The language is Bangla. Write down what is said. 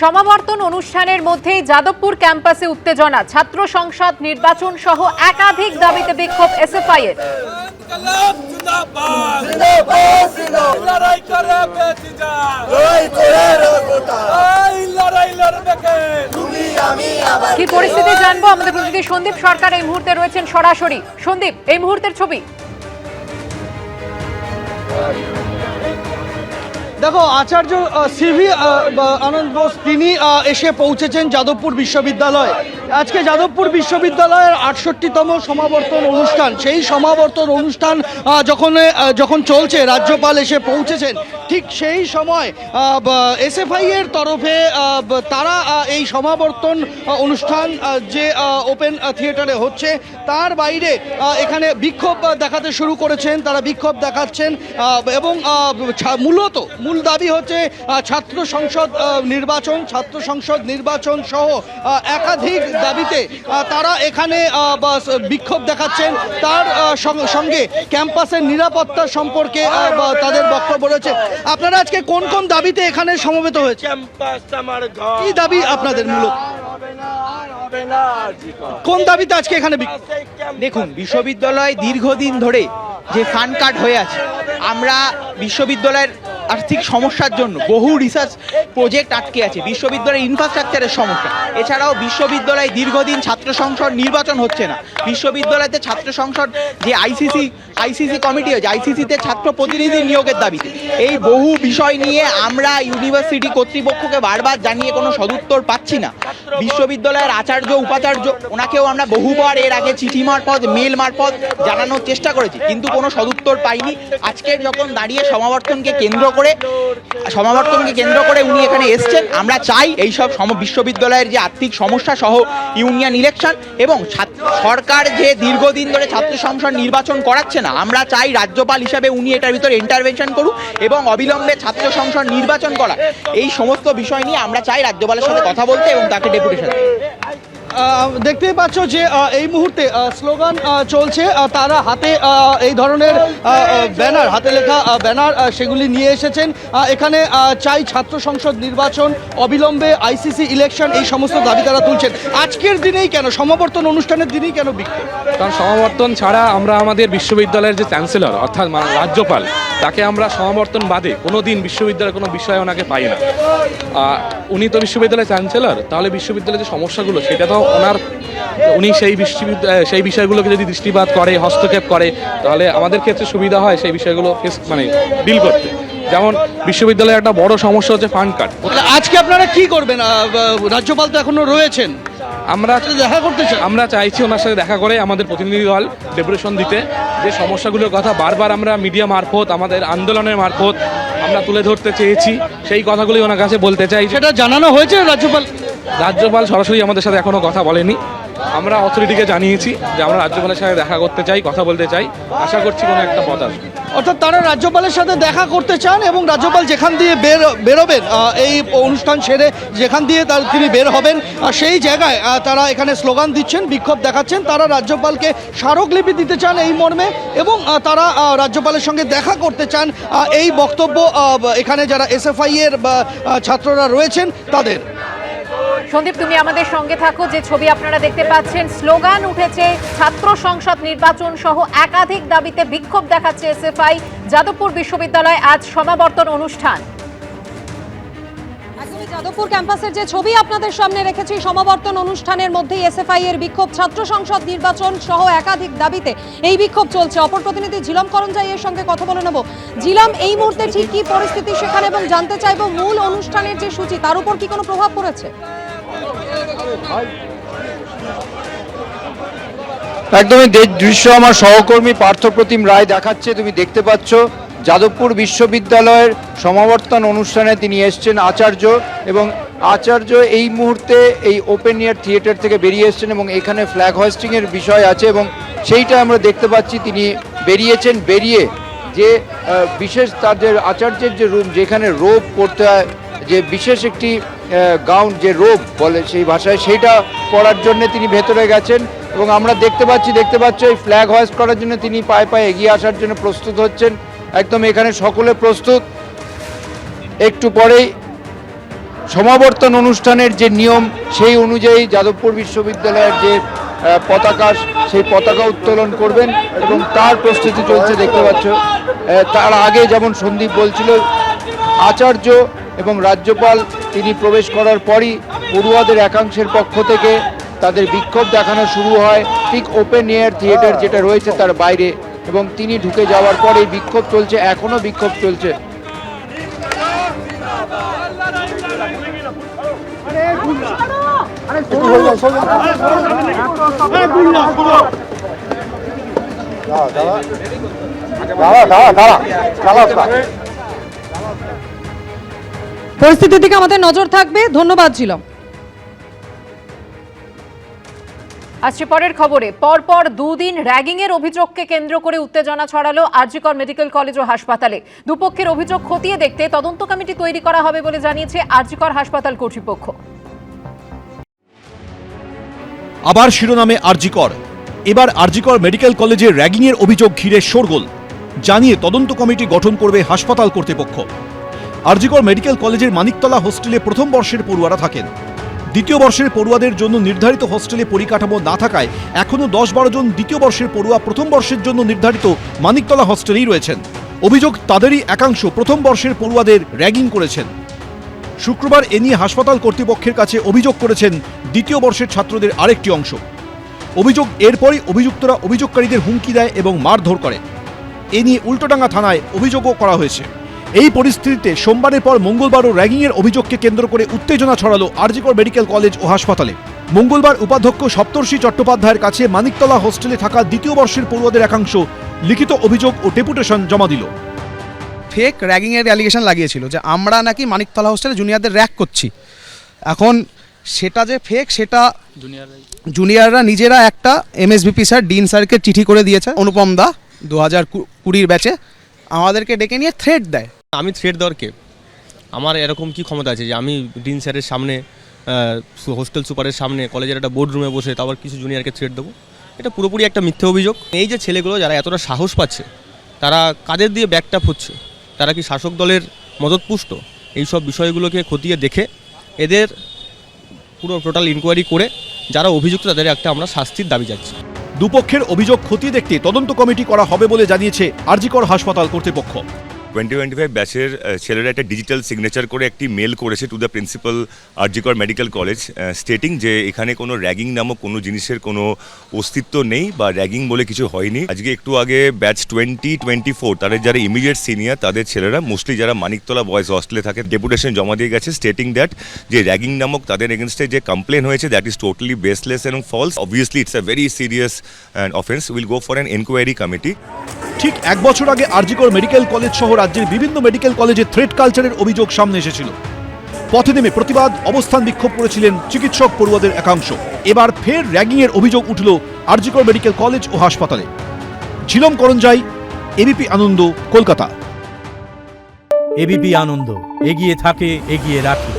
সমাবর্তন অনুষ্ঠানের মধ্যেই যাদবপুর ক্যাম্পাসে উত্তেজনা, ছাত্র সংসদ নির্বাচন সহ একাধিক দাবিতে বিক্ষোভ এসএফআই এর। কি পরিস্থিতি জানবো, আমাদের প্রতিনিধি সন্দীপ সরকার এই মুহূর্তে রয়েছেন সরাসরি। সন্দীপ, এই মুহূর্তের ছবি। দেখো, আচার্য সিভি আনন্দ বোস তিনি এসে পৌঁছেছেন যাদবপুর বিশ্ববিদ্যালয়ে। আজকে যাদবপুর বিশ্ববিদ্যালয়ের 68তম সমাবর্তন অনুষ্ঠান, সেই সমাবর্তন অনুষ্ঠান যখন চলছে, রাজ্যপাল এসে পৌঁছেছেন, ঠিক সেই সময় এসএফআই এর তরফে তারা এই সমাবর্তন অনুষ্ঠান যে ওপেন থিয়েটারে হচ্ছে তার বাইরে এখানে বিক্ষোভ দেখাতে শুরু করেছেন। তারা বিক্ষোভ দেখাচ্ছেন এবং মূল দাবি হচ্ছে ছাত্র সংসদ নির্বাচন সহ একাধিক দাবিতে তারা এখানে বিক্ষোভ দেখাচ্ছেন। তার সঙ্গে ক্যাম্পাসের নিরাপত্তা সম্পর্কে তাদের বক্তব্য রয়েছে। আপনারা আজকে কোন কোন দাবিতে এখানে সমবেত হয়েছে? কি দাবি আপনাদের মূলত? কোন দাবিতে আজকে এখানে? দেখুন, বিশ্ববিদ্যালয় দীর্ঘদিন ধরে যে ফান্ড কাট হয়ে আছে, আমরা বিশ্ববিদ্যালয়ের আর্থিক সমস্যার জন্য বহু রিসার্চ প্রজেক্ট আটকে আছে, বিশ্ববিদ্যালয়ের ইনফ্রাস্ট্রাকচারের সমস্যা। এছাড়াও বিশ্ববিদ্যালয়ে দীর্ঘদিন ছাত্র সংসদ নির্বাচন হচ্ছে না। বিশ্ববিদ্যালয়তে ছাত্র সংসদ যে আইসিসি কমিটি হয়েছে, আইসিসিতে ছাত্র প্রতিনিধি নিয়োগের দাবিতে, এই বহু বিষয় নিয়ে আমরা ইউনিভার্সিটি কর্তৃপক্ষকে বারবার জানিয়ে কোনো সদুত্তর পাচ্ছি না। বিশ্ববিদ্যালয়ের আচার্য উপাচার্য ওনাকেও আমরা বহুবার এর আগে চিঠি মারফত, মেল মারফত জানানোর চেষ্টা করেছি, কিন্তু কোনো সদুত্তর পাইনি। আজকের যখন দাঁড়িয়ে সমাবর্তনকে কেন্দ্র করে উনি এখানে এসছেন, আমরা চাই এইসব বিশ্ববিদ্যালয়ের যে আর্থিক সমস্যা সহ ইউনিয়ন ইলেকশন এবং সরকার যে দীর্ঘদিন ধরে ছাত্র সংসদ নির্বাচন করাচ্ছে না, আমরা চাই রাজ্যপাল হিসাবে উনি এটার ভিতরে ইন্টারভেনশন করুন এবং অবিলম্বে ছাত্র সংসদ নির্বাচন করা। এই সমস্ত বিষয় নিয়ে আমরা চাই রাজ্যপালের সাথে কথা বলতে এবং তাকে ডেপুটেশন। দেখতেই পাচ্ছ যে এই মুহূর্তে স্লোগান চলছে। তারা হাতে এই ধরনের ব্যানার, হাতে লেখা ব্যানার সেগুলি নিয়ে এসেছেন। এখানে চাই ছাত্র সংসদ নির্বাচন, অবিলম্বে আইসিসি ইলেকশন, এই সমস্ত দাবি তারা তুলছেন। আজকের দিনেই কেন, সমাবর্তন অনুষ্ঠানের দিনেই কেন বিক্ষোভ? কারণ সমাবর্তন ছাড়া আমরা আমাদের বিশ্ববিদ্যালয়ের যে চ্যান্সেলর অর্থাৎ রাজ্যপাল, তাকে আমরা সমাবর্তন বাদে কোনো দিন বিশ্ববিদ্যালয়ের কোনো বিষয়ে ওনাকে পাই না। উনি তো বিশ্ববিদ্যালয়ের চ্যান্সেলর, তাহলে বিশ্ববিদ্যালয়ের যে সমস্যাগুলো সেটা তো উনি সেই বিষয়গুলোকে যদি দৃষ্টিপাত করে, হস্তক্ষেপ করে, তাহলে আমাদের ক্ষেত্রে সুবিধা হয় সেই বিষয়গুলো ডিল করতে। যেমন বিশ্ববিদ্যালয়ের একটা বড় সমস্যা হচ্ছে ফান্ড কাট। আজকে আপনারা কি করবেন? রাজ্যপাল তো এখনো রয়েছেন, আমরা দেখা করতে চাই, আমরা চাইছি ওনার সাথে দেখা করে আমাদের প্রতিনিধি দল ডেপুটেশন দিতে, যে সমস্যাগুলোর কথা বারবার আমরা মিডিয়া মারফত, আমাদের আন্দোলনের মারফত আমরা তুলে ধরতে চেয়েছি, সেই কথাগুলি ওনার কাছে বলতে চাই। সেটা জানানো হয়েছে রাজ্যপাল সরাসরি আমাদের সাথে এখনো কথা বলেনি। আমরা অথরিটিকে জানিয়েছি যে আমরা রাজ্যপালের সাথে দেখা করতে চাই, কথা বলতে চাই। আশা করছি কোনো একটা পথ আসবে। অর্থাৎ তারা রাজ্যপালের সাথে দেখা করতে চান এবং রাজ্যপাল যেখান দিয়ে বেরোবেন, এই অনুষ্ঠান সেরে যেখান দিয়ে তিনি বের হবেন, সেই জায়গায় তারা এখানে স্লোগান দিচ্ছেন, বিক্ষোভ দেখাচ্ছেন। তারা রাজ্যপালকে স্মারকলিপি দিতে চান এই মর্মে এবং তারা রাজ্যপালের সঙ্গে দেখা করতে চান, এই বক্তব্য এখানে যারা এসএফআই এর ছাত্ররা রয়েছেন তাদের। সন্দীপ, তুমি আমাদের সঙ্গে থাকো। যে ছবি আপনারা দেখতে পাচ্ছেন, স্লোগান উঠেছে, ছাত্র সংসদ নির্বাচন সহ একাধিক দাবিতে বিক্ষোভ দেখাচ্ছে এসএফআই। যাদবপুর বিশ্ববিদ্যালয়ে আজ সমাবর্তন অনুষ্ঠান। যাদবপুর ক্যাম্পাসের যে ছবি আপনাদের সামনে রেখেছি, সমাবর্তন অনুষ্ঠানের মধ্যেই এসএফআই এর বিক্ষোভ, ছাত্র সংসদ নির্বাচন সহ একাধিক দাবিতে এই বিক্ষোভ চলছে। অপর প্রতিনিধি ঝিলম করঞ্জাই এর সঙ্গে কথা বলে নেব। ঝিলম, এই মুহূর্তে ঠিক কি পরিস্থিতি সেখানে, এবং জানতে চাইবো মূল অনুষ্ঠানের যে সূচি তার উপর কি কোনো প্রভাব পড়েছে? একদমই দৃশ্য আমার সহকর্মী পার্থপ্রতিম রায় দেখাচ্ছে। তুমি দেখতে পাচ্ছ যাদবপুর বিশ্ববিদ্যালয়ের সমাবর্তন অনুষ্ঠানে তিনি এসছেন আচার্য, এবং আচার্য এই মুহূর্তে এই ওপেন এয়ার থিয়েটার থেকে বেরিয়ে এসছেন এবং এখানে ফ্ল্যাগ হোয়েস্টিংয়ের বিষয় আছে এবং সেইটা আমরা দেখতে পাচ্ছি। তিনি বেরিয়েছেন, বেরিয়ে যে বিশেষ তাদের আচার্যের যে রুম, যেখানে রোব পড়তে হয়, যে বিশেষ একটি গাউন, যে রোব বলে সেই ভাষায়, সেইটা পরার জন্য তিনি ভেতরে গেছেন এবং আমরা দেখতে পাচ্ছ এই ফ্ল্যাগ হোয়েস্ট করার জন্য তিনি পায়ে পায়ে এগিয়ে আসার জন্য প্রস্তুত হচ্ছেন। একদম এখানে সকলে প্রস্তুত। একটু পরেই সমাবর্তন অনুষ্ঠানের যে নিয়ম সেই অনুযায়ী যাদবপুর বিশ্ববিদ্যালয়ের যে পতাকা সেই পতাকা উত্তোলন করবেন এবং তার প্রস্তুতি চলছে দেখতে পাচ্ছ। তার আগে যেমন সন্দীপ বলছিল, আচার্য এবং রাজ্যপাল তিনি প্রবেশ করার পরই পড়ুয়াদের একাংশের পক্ষ থেকে তাদের বিক্ষোভ দেখানো শুরু হয় ঠিক ওপেন এয়ার থিয়েটার যেটা রয়েছে তার বাইরে, এবং তিনি ঢুকে যাওয়ার পর এই বিক্ষোভ চলছে, এখনো বিক্ষোভ চলছে। পরিস্থিতির দিকে আমাদের নজর থাকবে। ধন্যবাদ ঝিলম। আসছে পরের খবরে। পরপর দুদিন র্যাগিং এর অভিযোগকে কেন্দ্র করে উত্তেজনা ছড়ালো আরজিকর মেডিকেল কলেজ ও হাসপাতালে। দুপক্ষের অভিযোগ খতিয়ে দেখতে তদন্ত কমিটি তৈরি করা হবে বলে জানিয়েছে আরজিকর হাসপাতাল কর্তৃপক্ষ। আবার শিরোনামে আরজিকর। এবার আরজিকর মেডিকেল কলেজে র্যাগিংয়ের অভিযোগ ঘিরে শোরগোল, জানিয়ে তদন্ত কমিটি গঠন করবে হাসপাতাল কর্তৃপক্ষ। আরজিকর মেডিকেল কলেজের মানিকতলা হোস্টেলে প্রথম বর্ষের পড়ুয়ারা থাকেন। দ্বিতীয় বর্ষের পড়ুয়াদের জন্য নির্ধারিত হোস্টেলে পরিকাঠামো না থাকায় এখনও 10-12 জন দ্বিতীয় বর্ষের পড়ুয়া প্রথম বর্ষের জন্য নির্ধারিত মানিকতলা হোস্টেলেই রয়েছেন। অভিযোগ তাদেরই একাংশ প্রথম বর্ষের পড়ুয়াদের র্যাগিং করেছেন। শুক্রবার এ নিয়ে হাসপাতাল কর্তৃপক্ষের কাছে অভিযোগ করেছেন দ্বিতীয় বর্ষের ছাত্রদের আরেকটি অংশ। অভিযোগ এরপরই অভিযুক্তরা অভিযোগকারীদের হুমকি দেয় এবং মারধর করে। এ নিয়ে উল্টোডাঙ্গা থানায় অভিযোগও করা হয়েছে। এই পরিস্থিতিতে সোমবারের পর মঙ্গলবারও র্যাগিংয়ের অভিযোগকে কেন্দ্র করে উত্তেজনা ছড়ালো আরজিকর মেডিকেল কলেজ ও হাসপাতালে। মঙ্গলবার উপাধ্যক্ষ সপ্তর্ষি চট্টোপাধ্যায়ের কাছে মানিকতলা হোস্টেলে থাকা দ্বিতীয় বর্ষের পড়ুয়াদের একাংশ লিখিত অভিযোগ ও ডেপুটেশন জমা দিল। ফেক র্যাগিংয়ের অ্যালিগেশন লাগিয়েছিল যে আমরা নাকি মানিকতলা হোস্টেলে জুনিয়রদের র্যাগ করছি। এখন সেটা যে ফেক সেটা জুনিয়ররা নিজেরা একটা এমএসভিপি স্যার ডিন স্যারকে চিঠি করে দিয়েছে। অনুপম দা 2020 ব্যাচে আমাদেরকে ডেকে নিয়ে থ্রেট দেয়। আমি থ্রেট দেওয়ার কে? আমার এরকম কি ক্ষমতা আছে যে আমি ডিন স্যারের সামনে, হোস্টেল সুপারের সামনে, কলেজের একটা বোর্ড রুমে বসে তারপর কিছু জুনিয়রকে থ্রেট দেবো? এটা পুরোপুরি একটা মিথ্যে অভিযোগ। এই যে ছেলেগুলো যারা এতটা সাহস পাচ্ছে, তারা কাদের দিয়ে ব্যাকটাপ হচ্ছে? তারা কি শাসক দলের মদতপুষ্ট? এই সব বিষয়গুলোকে খতিয়ে দেখে এদের পুরো টোটাল ইনকোয়ারি করে যারা অভিযুক্ত তাদের একটা আমরা শাস্তির দাবি যাচ্ছি। দুপক্ষের অভিযোগ খতিয়ে দেখতে তদন্ত কমিটি করা হবে বলে জানিয়েছে আরজিকর হাসপাতাল কর্তৃপক্ষ। 2025 ব্যাচের ছেলেরা একটা ডিজিটাল সিগনেচার করে একটি মেল করেছে to the principal RG Kar medical college, stating যে এখানে কোনো র্যাগিং নামক কোনো জিনিসের কোনো অস্তিত্ব নেই বা র্যাগিং বলে কিছু হয়নি। আজকে একটু আগে ব্যাচ 2024 তাদের যারা ইমিডিয়েট সিনিয়র তাদের ছেলেরা মোস্টলি যারা মানিকতলা বয়েজ হস্টেলে থাকে ডেপুটেশন জমা দিয়ে গেছে স্টেটিং দ্যাট যে র্যাগিং নামক তাদের এগেনস্টে যে কমপ্লেন হয়েছে দ্যাট ইজ টোটালি বেসলেস এবং false. Obviously it's a very serious offence. Will go for an enquiry committee. ঠিক এক বছর আগে আরজিকর মেডিকেল কলেজ সহ রাজ্যের বিভিন্ন মেডিকেল কলেজে থ্রেট কালচারের অভিযোগ সামনে এসেছিল। পথে নেমে প্রতিবাদ অবস্থান বিক্ষোভ করেছিলেন চিকিৎসক পড়ুয়াদের একাংশ। এবার ফের র্যাগিংয়ের অভিযোগ উঠল আরজিকর মেডিকেল কলেজ ও হাসপাতালে। ঝিলম করঞ্জাই, এবিপি আনন্দ, কলকাতা। এবিপি আনন্দ, এগিয়ে থাকে, এগিয়ে রাখে।